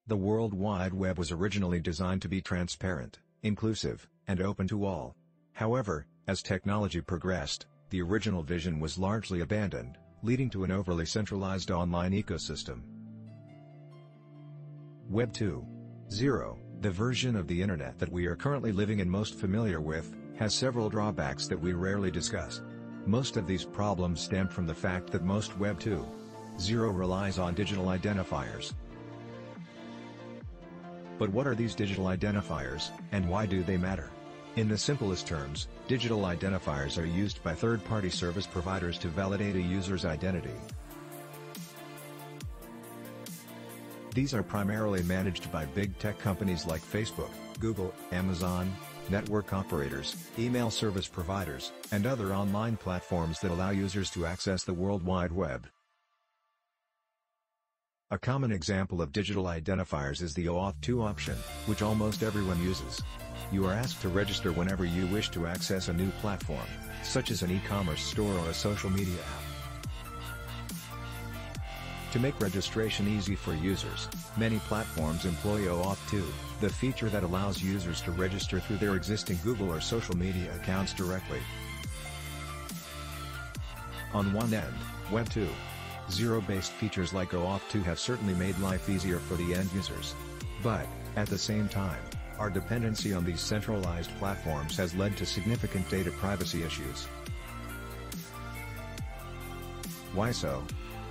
The World Wide Web was originally designed to be transparent, inclusive, and open to all. However, as technology progressed, the original vision was largely abandoned, leading to an overly centralized online ecosystem. Web 2.0, the version of the Internet that we are currently living and most familiar with, has several drawbacks that we rarely discuss. Most of these problems stem from the fact that most Web 2.0 relies on digital identifiers. But what are these digital identifiers, and why do they matter? In the simplest terms, digital identifiers are used by third-party service providers to validate a user's identity. These are primarily managed by big tech companies like Facebook, Google, Amazon, network operators, email service providers, and other online platforms that allow users to access the World Wide Web. A common example of digital identifiers is the OAuth 2 option, which almost everyone uses. You are asked to register whenever you wish to access a new platform, such as an e-commerce store or a social media app. To make registration easy for users, many platforms employ OAuth 2, the feature that allows users to register through their existing Google or social media accounts directly. On one end, Web 2.0-based features like OAuth 2 have certainly made life easier for the end users. But, at the same time, our dependency on these centralized platforms has led to significant data privacy issues. Why so?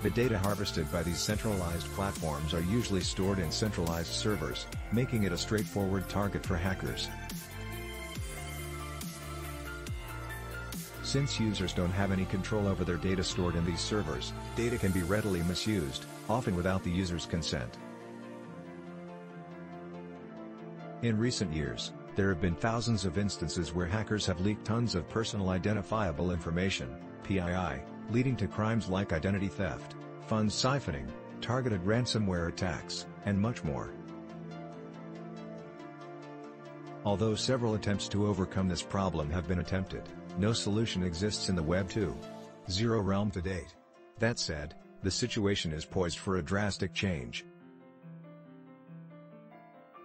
The data harvested by these centralized platforms are usually stored in centralized servers, making it a straightforward target for hackers. Since users don't have any control over their data stored in these servers, data can be readily misused, often without the user's consent. In recent years, there have been thousands of instances where hackers have leaked tons of personal identifiable information, PII, leading to crimes like identity theft, funds siphoning, targeted ransomware attacks, and much more. Although several attempts to overcome this problem have been attempted, no solution exists in the Web 2.0 realm to date. That said, the situation is poised for a drastic change.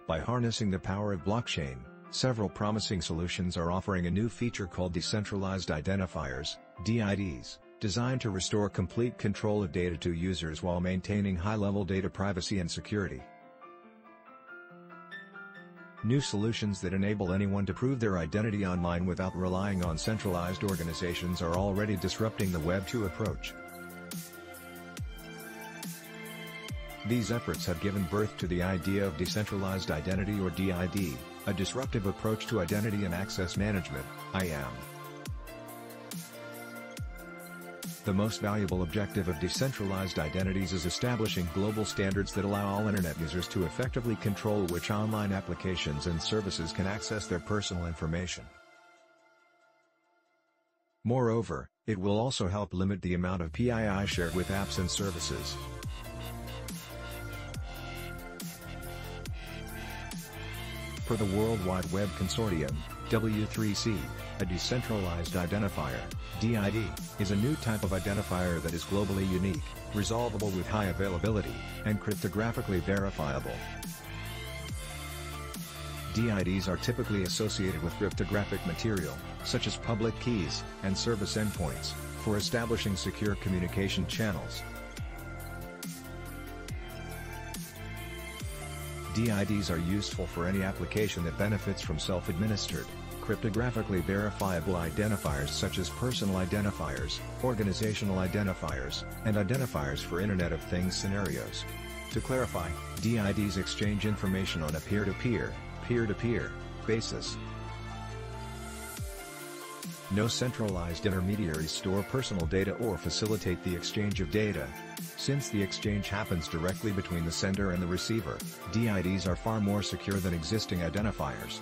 By harnessing the power of blockchain, several promising solutions are offering a new feature called Decentralized Identifiers, DIDs, designed to restore complete control of data to users while maintaining high-level data privacy and security. New solutions that enable anyone to prove their identity online without relying on centralized organizations are already disrupting the Web 2 approach. These efforts have given birth to the idea of decentralized identity or DID, a disruptive approach to identity and access management, IAM. The most valuable objective of decentralized identities is establishing global standards that allow all Internet users to effectively control which online applications and services can access their personal information. Moreover, it will also help limit the amount of PII shared with apps and services. For the World Wide Web Consortium, W3C, a decentralized identifier, DID, is a new type of identifier that is globally unique, resolvable with high availability, and cryptographically verifiable. DIDs are typically associated with cryptographic material, such as public keys, and service endpoints, for establishing secure communication channels. DIDs are useful for any application that benefits from self-administered, cryptographically verifiable identifiers such as personal identifiers, organizational identifiers, and identifiers for Internet of Things scenarios. To clarify, DIDs exchange information on a peer-to-peer, peer-to-peer basis. No centralized intermediaries store personal data or facilitate the exchange of data. Since the exchange happens directly between the sender and the receiver, DIDs are far more secure than existing identifiers.